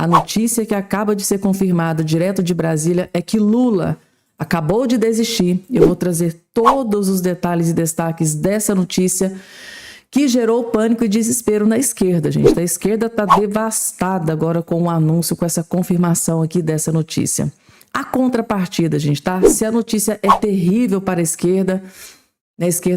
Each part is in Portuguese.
A notícia que acaba de ser confirmada direto de Brasília é que Lula acabou de desistir. Eu vou trazer todos os detalhes e destaques dessa notícia que gerou pânico e desespero na esquerda, gente. A esquerda está devastada agora com o anúncio, com essa confirmação aqui dessa notícia. A contrapartida, gente, tá? Se a notícia é terrível para a esquerda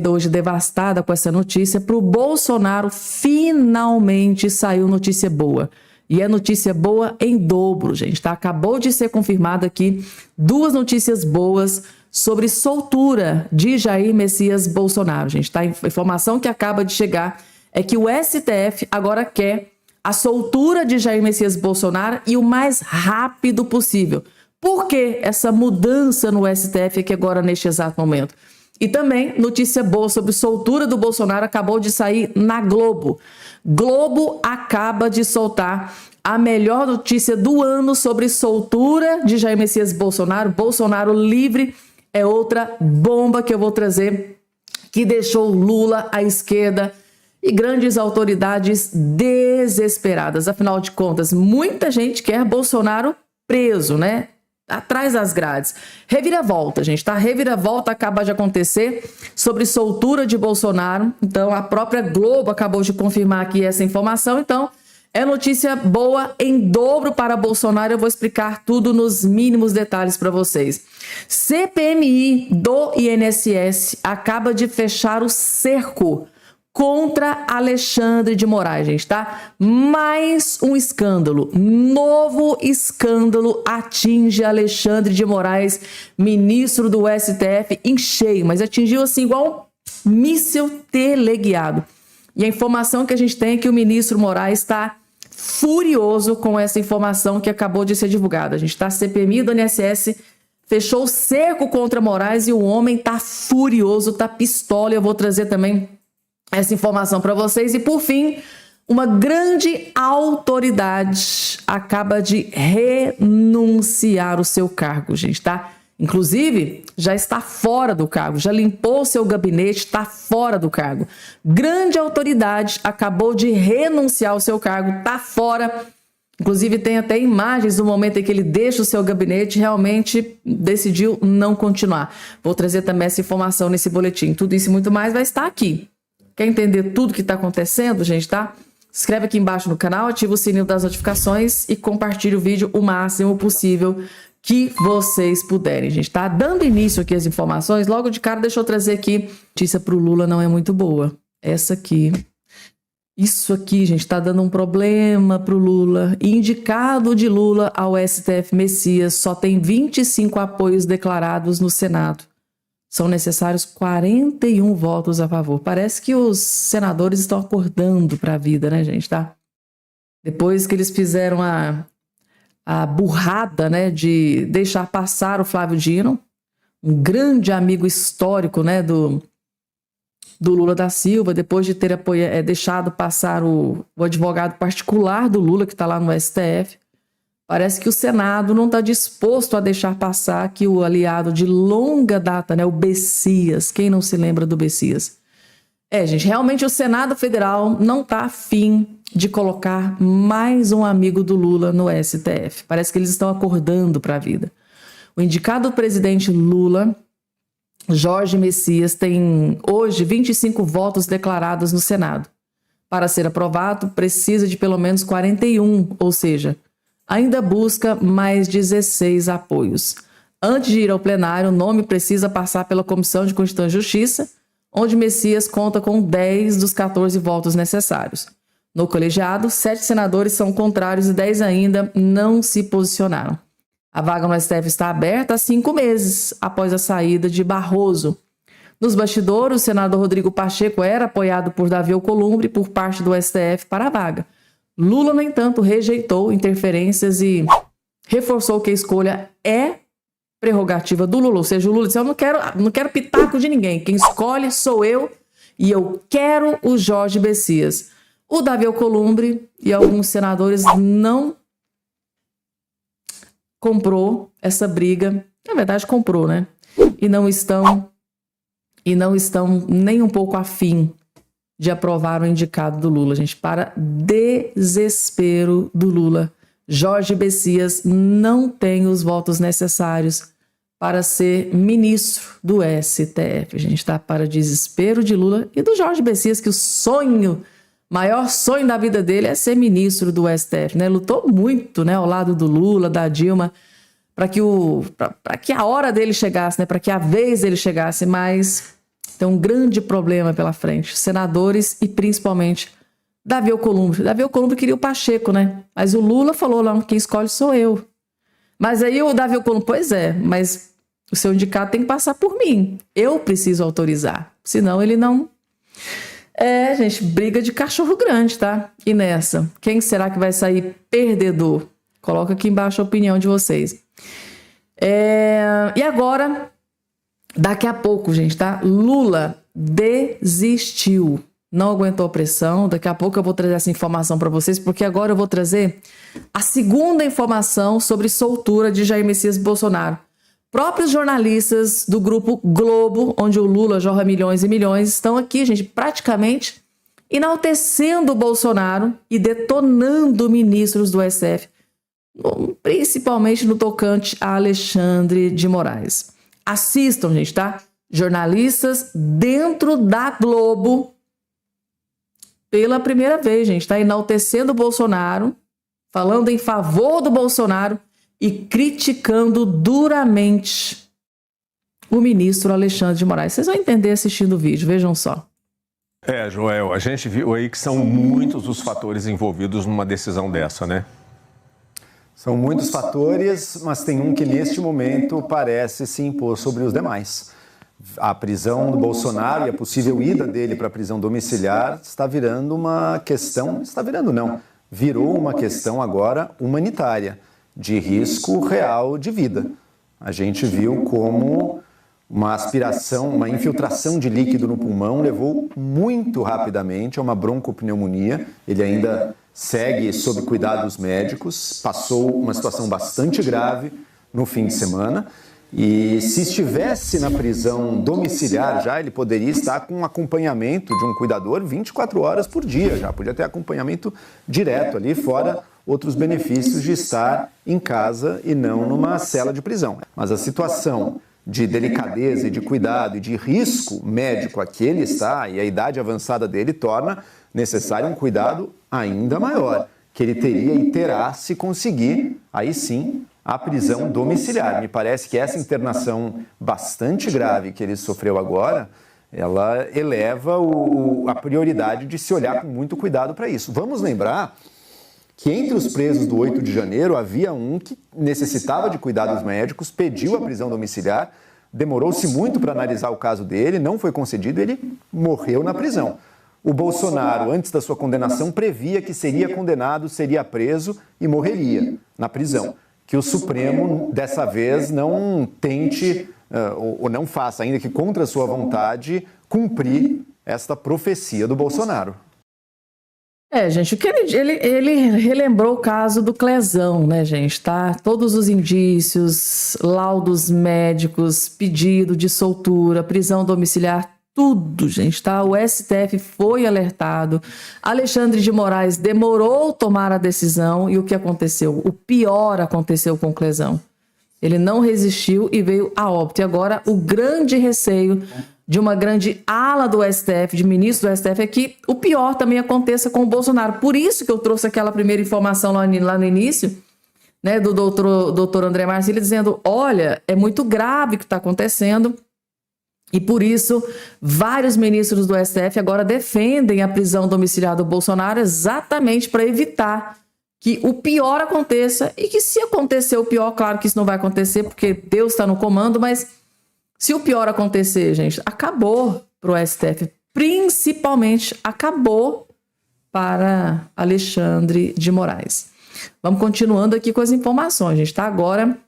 hoje devastada com essa notícia, para o Bolsonaro finalmente saiu notícia boa. E é notícia boa em dobro, gente, tá? Acabou de ser confirmado aqui 2 notícias boas sobre soltura de Jair Messias Bolsonaro, gente, tá? A informação que acaba de chegar é que o STF agora quer a soltura de Jair Messias Bolsonaro e o mais rápido possível. Por que essa mudança no STF aqui agora neste exato momento? E também notícia boa sobre soltura do Bolsonaro acabou de sair na Globo. Globo acaba de soltar a melhor notícia do ano sobre soltura de Jair Messias Bolsonaro. Bolsonaro livre é outra bomba que eu vou trazer, que deixou Lula, a esquerda e grandes autoridades desesperadas. Afinal de contas, muita gente quer Bolsonaro preso, né? Atrás das grades. Reviravolta, gente, tá? Reviravolta acaba de acontecer sobre soltura de Bolsonaro. Então, a própria Globo acabou de confirmar aqui essa informação. Então, é notícia boa em dobro para Bolsonaro. Eu vou explicar tudo nos mínimos detalhes para vocês. CPMI do INSS acaba de fechar o cerco contra Alexandre de Moraes, gente, tá? Mais um escândalo, novo escândalo atinge Alexandre de Moraes, ministro do STF, em cheio, mas atingiu assim igual um míssil teleguiado. E a informação que a gente tem é que o ministro Moraes está furioso com essa informação que acabou de ser divulgada. A gente tá, CPMI do INSS fechou o cerco contra Moraes e o homem tá furioso, tá pistola. Eu vou trazer também essa informação para vocês. E por fim, uma grande autoridade acaba de renunciar o seu cargo, gente, tá? Inclusive, já está fora do cargo, já limpou seu gabinete, está fora do cargo. Grande autoridade acabou de renunciar o seu cargo, está fora. Inclusive, tem até imagens do momento em que ele deixa o seu gabinete, realmente decidiu não continuar. Vou trazer também essa informação nesse boletim. Tudo isso e muito mais vai estar aqui. Quer entender tudo que está acontecendo, gente, tá? Se inscreve aqui embaixo no canal, ativa o sininho das notificações e compartilhe o vídeo o máximo possível que vocês puderem, gente, tá? Dando início aqui às informações, logo de cara, deixa eu trazer aqui. Notícia pro Lula não é muito boa. Essa aqui. Isso aqui, gente, tá dando um problema pro Lula. Indicado de Lula ao STF Messias só tem 25 apoios declarados no Senado. São necessários 41 votos a favor. Parece que os senadores estão acordando para a vida, né, gente, tá? Depois que eles fizeram a burrada, né, de deixar passar o Flávio Dino, um grande amigo histórico, né, do Lula da Silva, depois de ter deixado passar o advogado particular do Lula, que está lá no STF. Parece que o Senado não está disposto a deixar passar que o aliado de longa data, né, o Bessias, quem não se lembra do Bessias? Gente, realmente o Senado Federal não está afim de colocar mais um amigo do Lula no STF. Parece que eles estão acordando para a vida. O indicado do presidente Lula, Jorge Messias, tem hoje 25 votos declarados no Senado. Para ser aprovado, precisa de pelo menos 41, ou seja, ainda busca mais 16 apoios. Antes de ir ao plenário, o nome precisa passar pela Comissão de Constituição e Justiça, onde Messias conta com 10 dos 14 votos necessários. No colegiado, 7 senadores são contrários e 10 ainda não se posicionaram. A vaga no STF está aberta há 5 meses após a saída de Barroso. Nos bastidores, o senador Rodrigo Pacheco era apoiado por Davi Alcolumbre por parte do STF para a vaga. Lula, no entanto, rejeitou interferências e reforçou que a escolha é prerrogativa do Lula. Ou seja, o Lula disse, eu não quero pitaco de ninguém. Quem escolhe sou eu e eu quero o Jorge Messias. O Davi Alcolumbre e alguns senadores não comprou essa briga. Na verdade, comprou, né? E não estão nem um pouco afim de aprovar o indicado do Lula, gente, para desespero do Lula, Jorge Messias não tem os votos necessários para ser ministro do STF. A gente está para desespero de Lula e do Jorge Messias, que maior sonho da vida dele é ser ministro do STF, né? Lutou muito, né, ao lado do Lula, da Dilma, para que a hora dele chegasse, né, para que a vez dele chegasse, mas tem um grande problema pela frente. Senadores e principalmente Davi Alcolumbre. Davi Alcolumbre queria o Pacheco, né? Mas o Lula falou lá, quem escolhe sou eu. Mas aí o Davi Alcolumbre, pois é, mas o seu indicado tem que passar por mim. Eu preciso autorizar, senão ele não... gente, briga de cachorro grande, tá? E nessa, quem será que vai sair perdedor? Coloca aqui embaixo a opinião de vocês. E agora, daqui a pouco, gente, tá? Lula desistiu. Não aguentou a pressão. Daqui a pouco eu vou trazer essa informação para vocês, porque agora eu vou trazer a segunda informação sobre soltura de Jair Messias Bolsonaro. Próprios jornalistas do grupo Globo, onde o Lula jorra milhões e milhões, estão aqui, gente, praticamente enaltecendo o Bolsonaro e detonando ministros do STF, principalmente no tocante a Alexandre de Moraes. Assistam, gente, tá? Jornalistas dentro da Globo, pela primeira vez, gente, tá enaltecendo o Bolsonaro, falando em favor do Bolsonaro e criticando duramente o ministro Alexandre de Moraes. Vocês vão entender assistindo o vídeo, vejam só. Joel, a gente viu aí que são muitos os fatores envolvidos numa decisão dessa, né? São muitos fatores, mas tem um que neste momento parece se impor sobre os demais. A prisão do Bolsonaro e a possível ida dele para a prisão domiciliar está virando uma questão, virou uma questão agora humanitária, de risco real de vida. A gente viu como uma aspiração, uma infiltração de líquido no pulmão levou muito rapidamente a uma broncopneumonia. Ele ainda segue sob cuidados médicos, passou uma situação bastante grave no fim de semana. E se estivesse na prisão domiciliar já, ele poderia estar com acompanhamento de um cuidador 24 horas por dia já. Podia ter acompanhamento direto ali, fora outros benefícios de estar em casa e não numa cela de prisão. Mas a situação de delicadeza e de cuidado e de risco médico a que ele está e a idade avançada dele torna necessário um cuidado ainda maior, que ele teria e terá se conseguir, aí sim, a prisão domiciliar. Me parece que essa internação bastante grave que ele sofreu agora, ela eleva a prioridade de se olhar com muito cuidado para isso. Vamos lembrar que entre os presos do 8 de janeiro havia um que necessitava de cuidados médicos, pediu a prisão domiciliar, demorou-se muito para analisar o caso dele, não foi concedido, ele morreu na prisão. O Bolsonaro, antes da sua condenação, previa que seria condenado, seria preso e morreria na prisão. Que o Supremo, dessa vez, não tente, ou não faça, ainda que contra a sua vontade, cumprir esta profecia do Bolsonaro. Gente, o que ele relembrou o caso do Clezão, né, gente, tá? Todos os indícios, laudos médicos, pedido de soltura, prisão domiciliar, tudo, gente, tá? O STF foi alertado, Alexandre de Moraes demorou a tomar a decisão e o que aconteceu? O pior aconteceu com o Clezão. Ele não resistiu e veio a óbito. E agora o grande receio de uma grande ala do STF, de ministro do STF, é que o pior também aconteça com o Bolsonaro. Por isso que eu trouxe aquela primeira informação lá no início, né, do doutor André Marcílio, dizendo, olha, é muito grave o que está acontecendo, e por isso vários ministros do STF agora defendem a prisão domiciliar do Bolsonaro exatamente para evitar que o pior aconteça, e que se acontecer o pior, claro que isso não vai acontecer, porque Deus está no comando, mas se o pior acontecer, gente, acabou para o STF, principalmente acabou para Alexandre de Moraes. Vamos continuando aqui com as informações, gente, tá? Agora,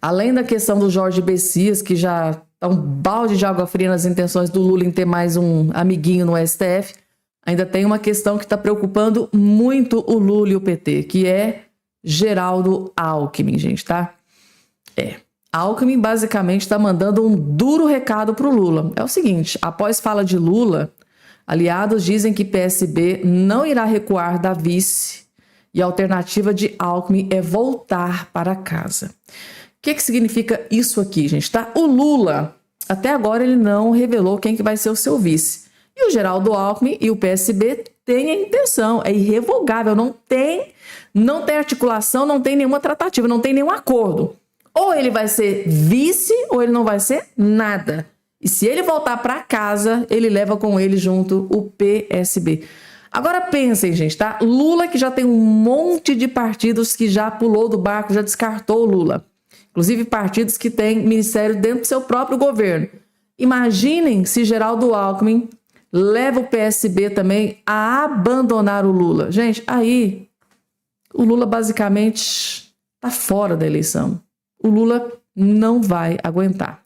além da questão do Jorge Messias, que já tá um balde de água fria nas intenções do Lula em ter mais um amiguinho no STF, ainda tem uma questão que está preocupando muito o Lula e o PT, que é Geraldo Alckmin, gente, tá? Alckmin basicamente está mandando um duro recado para o Lula. É o seguinte, após fala de Lula, aliados dizem que PSB não irá recuar da vice E a alternativa de Alckmin é voltar para casa. O que significa isso aqui, gente? Tá? O Lula, até agora, ele não revelou quem que vai ser o seu vice. E o Geraldo Alckmin e o PSB têm a intenção, é irrevogável, não tem articulação, não tem nenhuma tratativa, não tem nenhum acordo. Ou ele vai ser vice ou ele não vai ser nada. E se ele voltar para casa, ele leva com ele junto o PSB. Agora pensem, gente, tá? Lula, que já tem um monte de partidos que já pulou do barco, já descartou o Lula. Inclusive partidos que têm ministério dentro do seu próprio governo. Imaginem se Geraldo Alckmin leva o PSB também a abandonar o Lula. Gente, aí o Lula basicamente está fora da eleição. O Lula não vai aguentar.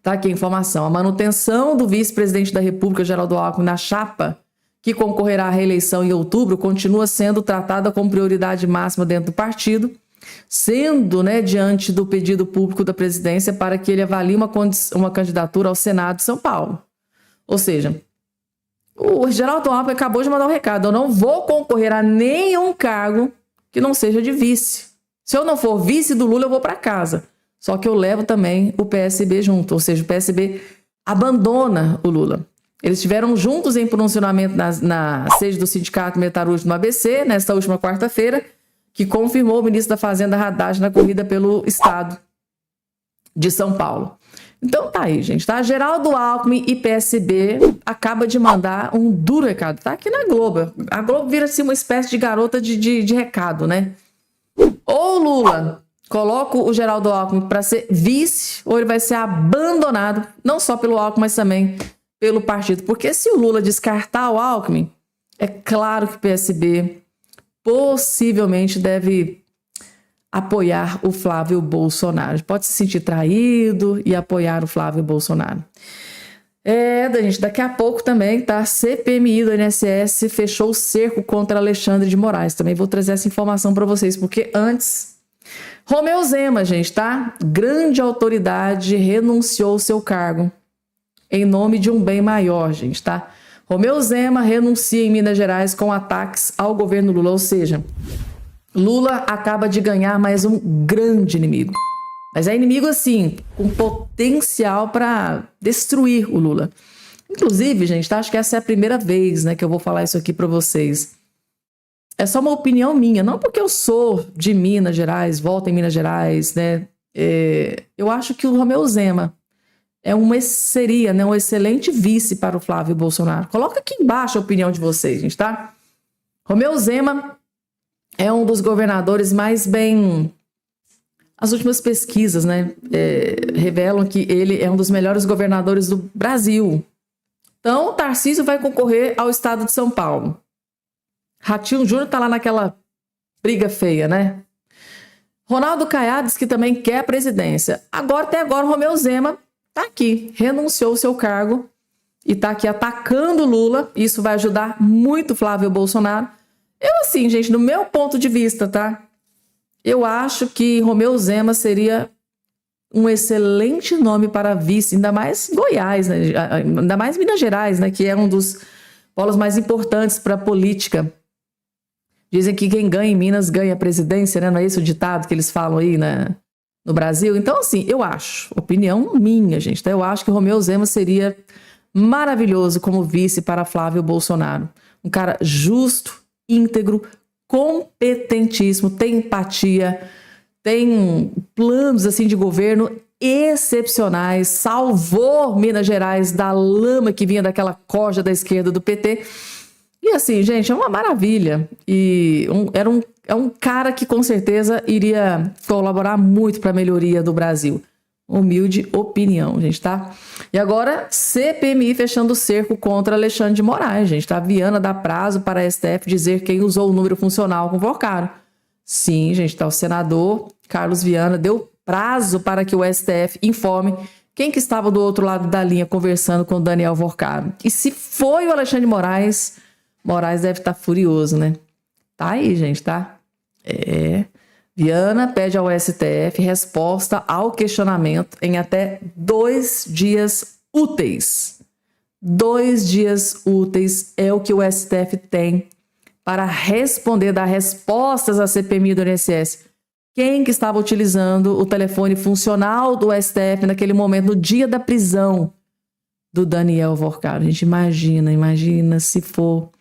Tá aqui a informação. A manutenção do vice-presidente da República, Geraldo Alckmin, na chapa que concorrerá à reeleição em outubro, continua sendo tratada como prioridade máxima dentro do partido, sendo, diante do pedido público da presidência para que ele avalie uma candidatura ao Senado de São Paulo. Ou seja, o Geraldo Alckmin acabou de mandar um recado: eu não vou concorrer a nenhum cargo que não seja de vice. Se eu não for vice do Lula, eu vou para casa. Só que eu levo também o PSB junto, ou seja, o PSB abandona o Lula. Eles estiveram juntos em pronunciamento na sede do Sindicato Metalúrgico no ABC, nesta última quarta-feira, que confirmou o ministro da Fazenda Haddad na corrida pelo estado de São Paulo. Então tá aí, gente, tá? Geraldo Alckmin e PSB acaba de mandar um duro recado. Tá aqui na Globo. A Globo vira assim uma espécie de garota de recado, né? Ou Lula coloca o Geraldo Alckmin para ser vice, ou ele vai ser abandonado, não só pelo Alckmin, mas também pelo partido. Porque se o Lula descartar o Alckmin, é claro que o PSB possivelmente deve apoiar o Flávio Bolsonaro. Pode se sentir traído e apoiar o Flávio Bolsonaro. Gente, daqui a pouco também, tá? CPMI do INSS fechou o cerco contra Alexandre de Moraes. Também vou trazer essa informação para vocês, porque antes, Romeu Zema, gente, tá? Grande autoridade renunciou ao seu cargo em nome de um bem maior, gente, tá? Romeu Zema renuncia em Minas Gerais com ataques ao governo Lula, ou seja, Lula acaba de ganhar mais um grande inimigo. Mas é inimigo, assim, com potencial para destruir o Lula. Inclusive, gente, tá? Acho que essa é a primeira vez, que eu vou falar isso aqui para vocês. É só uma opinião minha, não porque eu sou de Minas Gerais, volto em Minas Gerais, eu acho que o Romeu Zema seria um excelente vice para o Flávio Bolsonaro. Coloca aqui embaixo a opinião de vocês, gente, tá? Romeu Zema é um dos governadores mais bem... As últimas pesquisas, revelam que ele é um dos melhores governadores do Brasil. Então, o Tarcísio vai concorrer ao estado de São Paulo. Ratinho Júnior tá lá naquela briga feia, Ronaldo Caiado diz que também quer a presidência. Até agora, Romeu Zema tá aqui, renunciou ao seu cargo e tá aqui atacando Lula. Isso vai ajudar muito Flávio Bolsonaro. Assim, gente, no meu ponto de vista, tá? Eu acho que Romeu Zema seria um excelente nome para vice, ainda mais Goiás, ainda mais Minas Gerais, que é um dos polos mais importantes para a política. Dizem que quem ganha em Minas ganha a presidência, não é esse o ditado que eles falam aí, no Brasil? Então, assim, eu acho, opinião minha, gente, eu acho que Romeu Zema seria maravilhoso como vice para Flávio Bolsonaro. Um cara justo, íntegro, competentíssimo, tem empatia, tem planos assim de governo excepcionais, salvou Minas Gerais da lama que vinha daquela corja da esquerda do PT. E assim, gente, é uma maravilha. E é um cara que com certeza iria colaborar muito para a melhoria do Brasil. Humilde opinião, gente, tá? E agora, CPMI fechando o cerco contra Alexandre de Moraes, gente, tá? Viana dá prazo para a STF dizer quem usou o número funcional convocado. Sim, gente, tá? O senador Carlos Viana deu prazo para que o STF informe quem que estava do outro lado da linha conversando com o Daniel Vorcado. E se foi o Alexandre de Moraes, Moraes deve estar furioso, Tá aí, gente, tá? Viana pede ao STF resposta ao questionamento em até 2 dias úteis. 2 dias úteis é o que o STF tem para responder, dar respostas à CPMI do INSS. Quem que estava utilizando o telefone funcional do STF naquele momento, no dia da prisão do Daniel Vorcaro? A gente imagina se for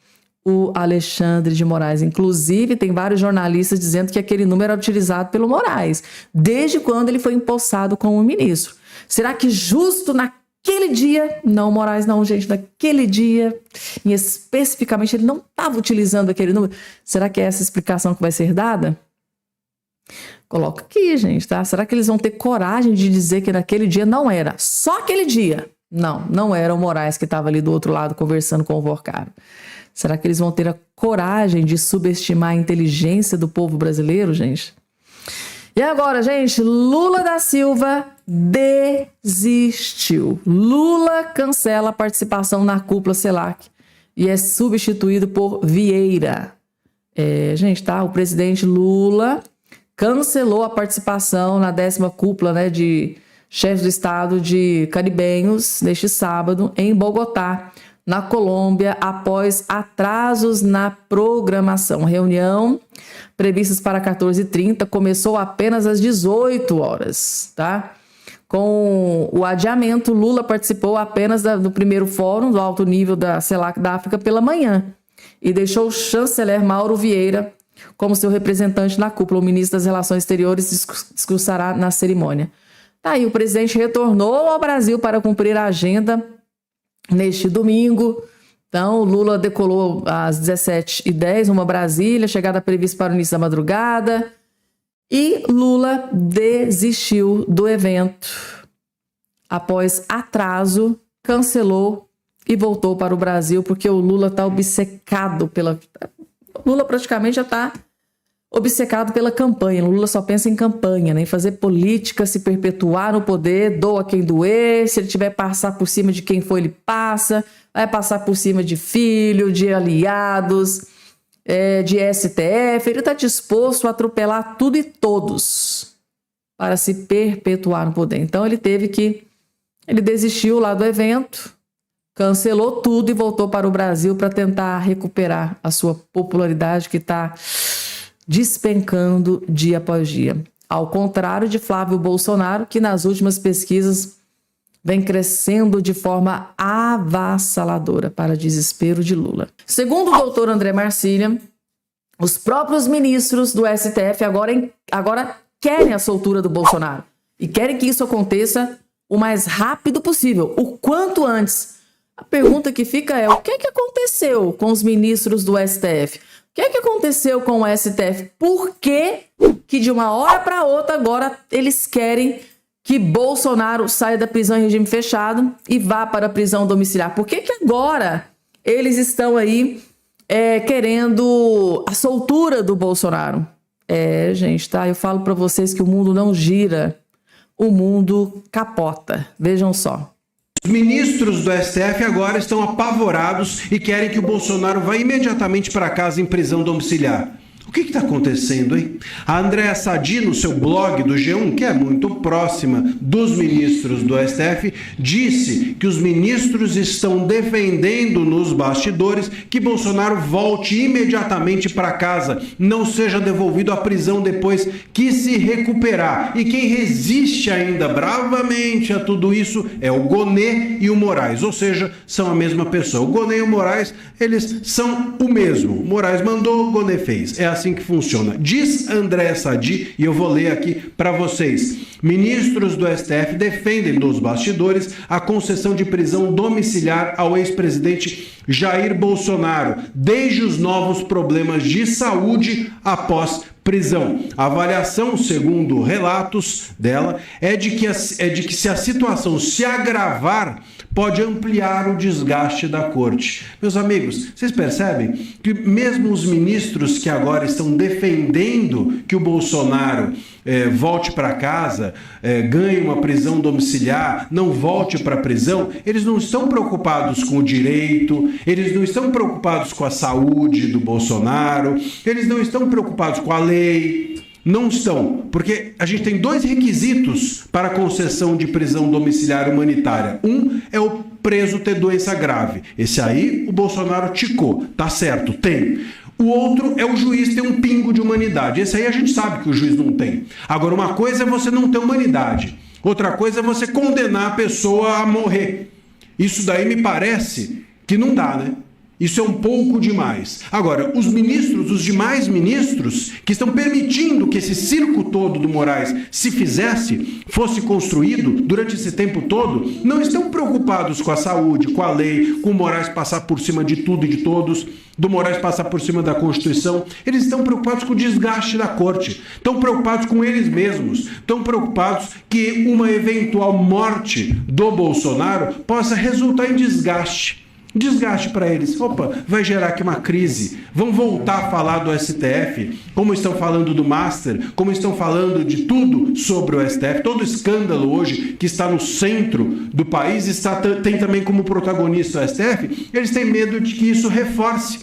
o Alexandre de Moraes. Inclusive, tem vários jornalistas dizendo que aquele número era utilizado pelo Moraes, desde quando ele foi empossado como ministro. Será que justo naquele dia? Não, Moraes não, gente, naquele dia, e especificamente, ele não estava utilizando aquele número. Será que é essa explicação que vai ser dada? Coloca aqui, gente, tá? Será que eles vão ter coragem de dizer que naquele dia não era? Só aquele dia. Não era o Moraes que estava ali do outro lado conversando com o Vorcaro. Será que eles vão ter a coragem de subestimar a inteligência do povo brasileiro, gente? E agora, gente, Lula da Silva desistiu. Lula cancela a participação na cúpula CELAC e é substituído por Vieira. Gente, tá? O presidente Lula cancelou a participação na 10ª cúpula, né, de chefes do Estado de caribenhos neste sábado em Bogotá, na Colômbia, após atrasos na programação. Reunião previstas para 14h30 começou apenas às 18 horas, tá? Com o adiamento, Lula participou apenas do primeiro fórum do alto nível da CELAC da África pela manhã e deixou o chanceler Mauro Vieira como seu representante na cúpula. O ministro das Relações Exteriores discursará na cerimônia. Tá aí, o presidente retornou ao Brasil para cumprir a agenda neste domingo. Então, Lula decolou às 17h10, uma Brasília, chegada prevista para o início da madrugada. E Lula desistiu do evento. Após atraso, cancelou e voltou para o Brasil, porque o Lula está obcecado pela... Lula praticamente já está obcecado pela campanha. Lula só pensa em campanha, né? Em fazer política, se perpetuar no poder, doa quem doer. Se ele tiver passar por cima de quem for, ele passa. Vai passar por cima de filho, de aliados, de STF. Ele está disposto a atropelar tudo e todos para se perpetuar no poder. Então ele desistiu lá do evento, cancelou tudo e voltou para o Brasil para tentar recuperar a sua popularidade, que está despencando dia após dia. Ao contrário de Flávio Bolsonaro, que nas últimas pesquisas vem crescendo de forma avassaladora, para desespero de Lula. Segundo o doutor André Marcília, os próprios ministros do STF agora querem a soltura do Bolsonaro e querem que isso aconteça o mais rápido possível, o quanto antes. A pergunta que fica é: o que aconteceu com os ministros do STF? O que aconteceu com o STF? Por que de uma hora para outra agora eles querem que Bolsonaro saia da prisão em regime fechado e vá para a prisão domiciliar? Por que agora eles estão aí querendo a soltura do Bolsonaro? Gente, tá? Eu falo para vocês que o mundo não gira, o mundo capota. Vejam só. Os ministros do STF agora estão apavorados e querem que o Bolsonaro vá imediatamente para casa em prisão domiciliar. O que está acontecendo, hein? A Andréa Sadi, no seu blog do G1, que é muito próxima dos ministros do STF, disse que os ministros estão defendendo nos bastidores que Bolsonaro volte imediatamente para casa, não seja devolvido à prisão depois que se recuperar. E quem resiste ainda bravamente a tudo isso é o Gonê e o Moraes, ou seja, são a mesma pessoa. O Gonê e o Moraes, eles são o mesmo. O Moraes mandou, o Gonê fez. É assim que funciona. Diz André Sadi, e eu vou ler aqui para vocês: ministros do STF defendem nos bastidores a concessão de prisão domiciliar ao ex-presidente Jair Bolsonaro, desde os novos problemas de saúde após prisão. A avaliação, segundo relatos dela, é de que se a situação se agravar, pode ampliar o desgaste da corte. Meus amigos, vocês percebem que mesmo os ministros que agora estão defendendo que o Bolsonaro volte para casa, ganhe uma prisão domiciliar, não volte para a prisão, eles não estão preocupados com o direito, eles não estão preocupados com a saúde do Bolsonaro, eles não estão preocupados com a lei. Não estão, porque a gente tem dois requisitos para a concessão de prisão domiciliar humanitária. Um é o preso ter doença grave. Esse aí o Bolsonaro ticou, tá certo, tem. O outro é o juiz ter um pingo de humanidade. Esse aí a gente sabe que o juiz não tem. Agora, uma coisa é você não ter humanidade. Outra coisa é você condenar a pessoa a morrer. Isso daí me parece que não dá, né? Isso é um pouco demais. Agora, os ministros, os demais ministros, que estão permitindo que esse circo todo do Moraes se fizesse, fosse construído durante esse tempo todo, não estão preocupados com a saúde, com a lei, com o Moraes passar por cima de tudo e de todos, do Moraes passar por cima da Constituição. Eles estão preocupados com o desgaste da corte, estão preocupados com eles mesmos, estão preocupados que uma eventual morte do Bolsonaro possa resultar em desgaste. Desgaste para eles. Opa, vai gerar aqui uma crise. Vão voltar a falar do STF, como estão falando do Master, como estão falando de tudo sobre o STF. Todo escândalo hoje que está no centro do país tem também como protagonista o STF. Eles têm medo de que isso reforce,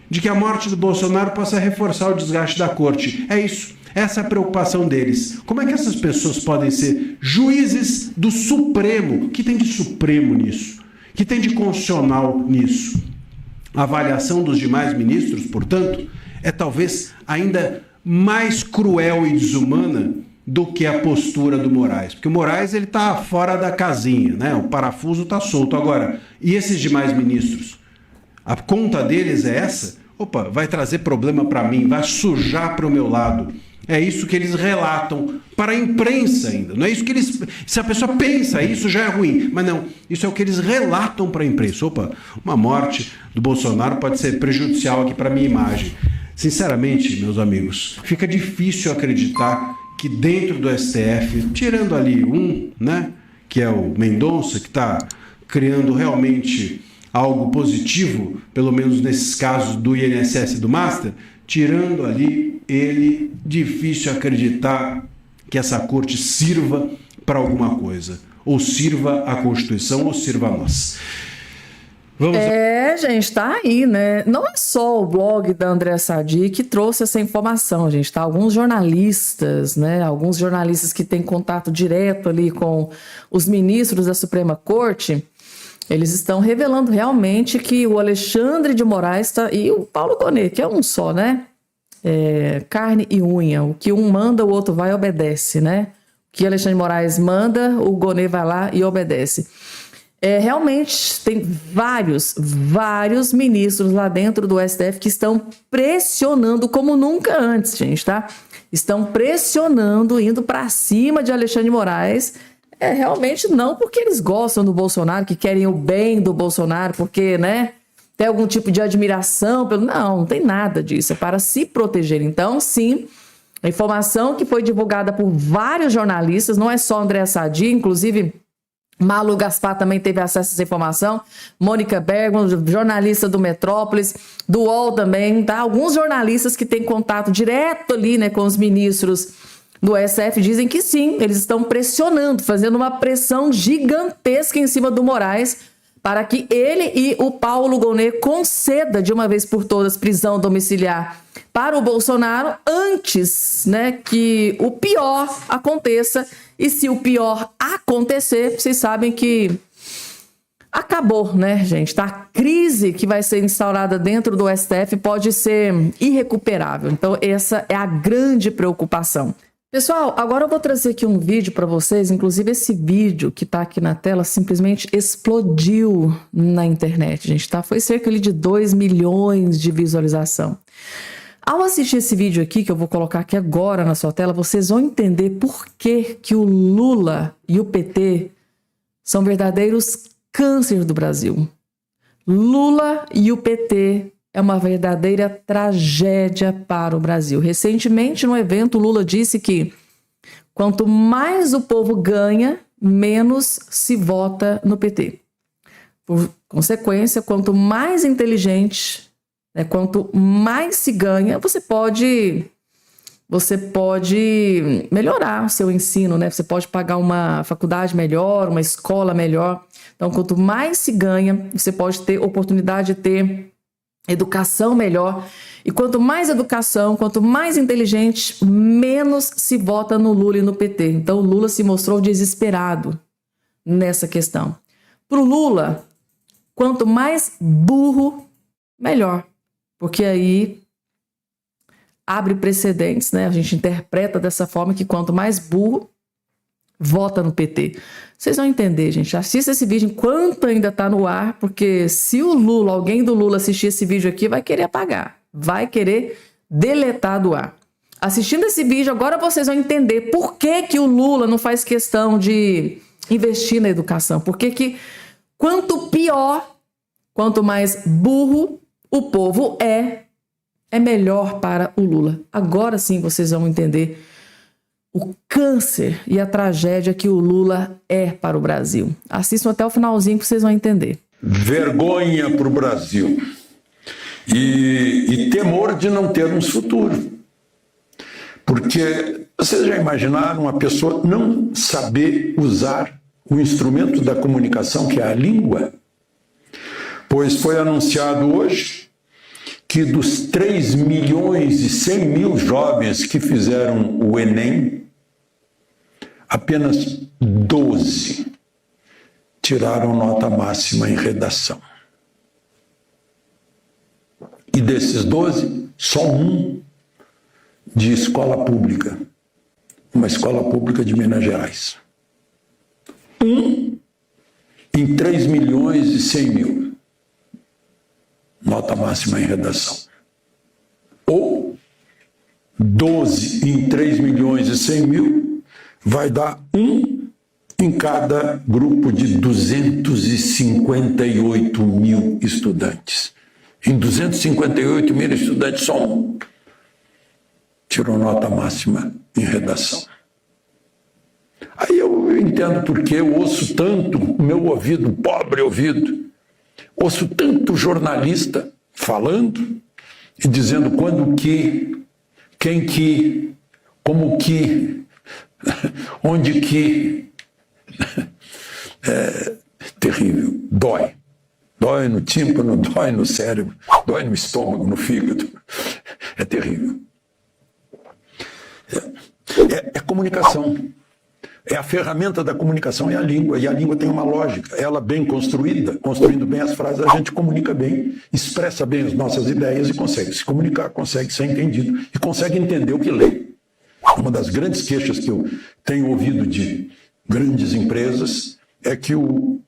de que a morte do Bolsonaro possa reforçar o desgaste da corte. É isso. Essa é a preocupação deles. Como é que essas pessoas podem ser juízes do Supremo? O que tem de Supremo nisso? O que tem de constitucional nisso? A avaliação dos demais ministros, portanto, é talvez ainda mais cruel e desumana do que a postura do Moraes. Porque o Moraes ele está fora da casinha, né? O parafuso está solto. Agora, e esses demais ministros? A conta deles é essa? Opa, vai trazer problema para mim, vai sujar para o meu lado. É isso que eles relatam para a imprensa ainda. Não é isso que eles... Se a pessoa pensa isso, já é ruim. Mas não, isso é o que eles relatam para a imprensa. Opa, uma morte do Bolsonaro pode ser prejudicial aqui para a minha imagem. Sinceramente, meus amigos, fica difícil acreditar que dentro do STF, tirando ali né, que é o Mendonça, que está criando realmente algo positivo, pelo menos nesses casos do INSS e do Master, tirando ali ele, difícil acreditar que essa corte sirva para alguma coisa. Ou sirva a Constituição, ou sirva a nós. Gente, tá aí, né? Não é só o blog da Andréa Sadi que trouxe essa informação, gente, tá? Alguns jornalistas, né? Alguns jornalistas que têm contato direto ali com os ministros da Suprema Corte, eles estão revelando realmente que o Alexandre de Moraes e o Paulo Gonet, que é um só, né? Carne e unha. O que um manda, o outro vai e obedece, né? O que Alexandre de Moraes manda, o Gonet vai lá e obedece. Realmente tem vários ministros lá dentro do STF que estão pressionando como nunca antes, gente, tá? Estão pressionando, indo para cima de Alexandre de Moraes. Realmente não porque eles gostam do Bolsonaro, que querem o bem do Bolsonaro, porque, né, tem algum tipo de admiração pelo... Não tem nada disso, é para se proteger. Então, sim, a informação que foi divulgada por vários jornalistas, não é só Andréa Sadi, inclusive Malu Gaspar também teve acesso a essa informação, Mônica Bergman, jornalista do Metrópolis, do UOL também, tá? Alguns jornalistas que têm contato direto ali, né, com os ministros do STF dizem que sim, eles estão pressionando, fazendo uma pressão gigantesca em cima do Moraes para que ele e o Paulo Gonet conceda de uma vez por todas prisão domiciliar para o Bolsonaro antes, né, que o pior aconteça. E se o pior acontecer, vocês sabem que acabou, né, gente? A crise que vai ser instaurada dentro do STF pode ser irrecuperável. Então, essa é a grande preocupação. Pessoal, agora eu vou trazer aqui um vídeo para vocês. Inclusive, esse vídeo que está aqui na tela simplesmente explodiu na internet, gente, tá? Foi cerca de 2 milhões de visualização. Ao assistir esse vídeo aqui, que eu vou colocar aqui agora na sua tela, vocês vão entender por que o Lula e o PT são verdadeiros cânceres do Brasil. Lula e o PT é uma verdadeira tragédia para o Brasil. Recentemente, no evento, Lula disse que quanto mais o povo ganha, menos se vota no PT. Por consequência, quanto mais inteligente, né, quanto mais se ganha, você pode melhorar o seu ensino, né? Você pode pagar uma faculdade melhor, uma escola melhor. Então, quanto mais se ganha, você pode ter oportunidade de ter educação melhor. E quanto mais educação, quanto mais inteligente, menos se vota no Lula e no PT. Então, o Lula se mostrou desesperado nessa questão. Para o Lula, quanto mais burro, melhor. Porque aí abre precedentes, né? A gente interpreta dessa forma que quanto mais burro, vota no PT. Vocês vão entender, gente. Assista esse vídeo enquanto ainda está no ar, porque se o Lula, alguém do Lula assistir esse vídeo aqui, vai querer apagar. Vai querer deletar do ar. Assistindo esse vídeo, agora vocês vão entender por que que o Lula não faz questão de investir na educação. Porque quanto pior, quanto mais burro o povo é melhor para o Lula. Agora sim vocês vão entender o câncer e a tragédia que o Lula é para o Brasil. Assistam até o finalzinho que vocês vão entender. Vergonha para o Brasil. E temor de não termos futuro. Porque vocês já imaginaram uma pessoa não saber usar o instrumento da comunicação, que é a língua? Pois foi anunciado hoje que dos 3.100.000 jovens que fizeram o Enem, apenas 12 tiraram nota máxima em redação. E desses 12, só um de escola pública, uma escola pública de Minas Gerais. Um em 3.100.000, nota máxima em redação. Ou 12 em 3.100.000 vai dar um em cada grupo de 258.000 estudantes. Em 258.000 estudantes, só um tirou nota máxima em redação. Aí eu entendo porque eu ouço tanto, o meu ouvido, pobre ouvido, ouço tanto jornalista falando e dizendo quando que, quem que, como que, onde que. É terrível, dói. Dói no tímpano, dói no cérebro, dói no estômago, no fígado. É terrível. É comunicação. É a ferramenta da comunicação, é a língua. E a língua tem uma lógica. Ela bem construída, construindo bem as frases, a gente comunica bem, expressa bem as nossas ideias e consegue se comunicar, consegue ser entendido e consegue entender o que lê. Uma das grandes queixas que eu tenho ouvido de grandes empresas é que o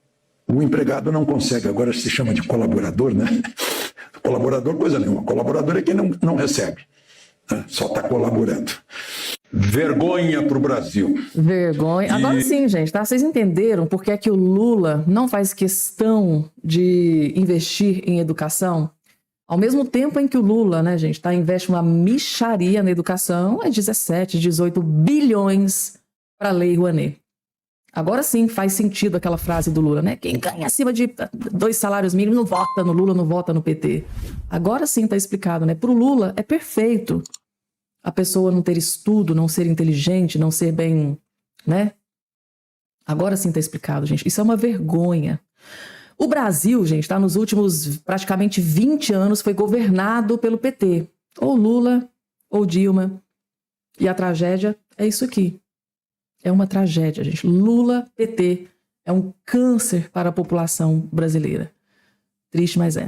empregado não consegue, agora se chama de colaborador, né? Colaborador, coisa nenhuma. Colaborador é quem não recebe, né? Só está colaborando. Vergonha para o Brasil. Vergonha. Agora sim, gente, tá? Vocês entenderam por que é que o Lula não faz questão de investir em educação? Ao mesmo tempo em que o Lula, né, gente, investe uma mixaria na educação, é 17, 18 bilhões para a Lei Rouanet. Agora sim faz sentido aquela frase do Lula, né? Quem ganha acima de 2 salários mínimos não vota no Lula, não vota no PT. Agora sim tá explicado, né? Para o Lula é perfeito a pessoa não ter estudo, não ser inteligente, não ser bem, né? Agora sim tá explicado, gente. Isso é uma vergonha. O Brasil, gente, tá nos últimos praticamente 20 anos foi governado pelo PT. Ou Lula, ou Dilma. E a tragédia é isso aqui. É uma tragédia, gente. Lula, PT, é um câncer para a população brasileira. Triste, mas é.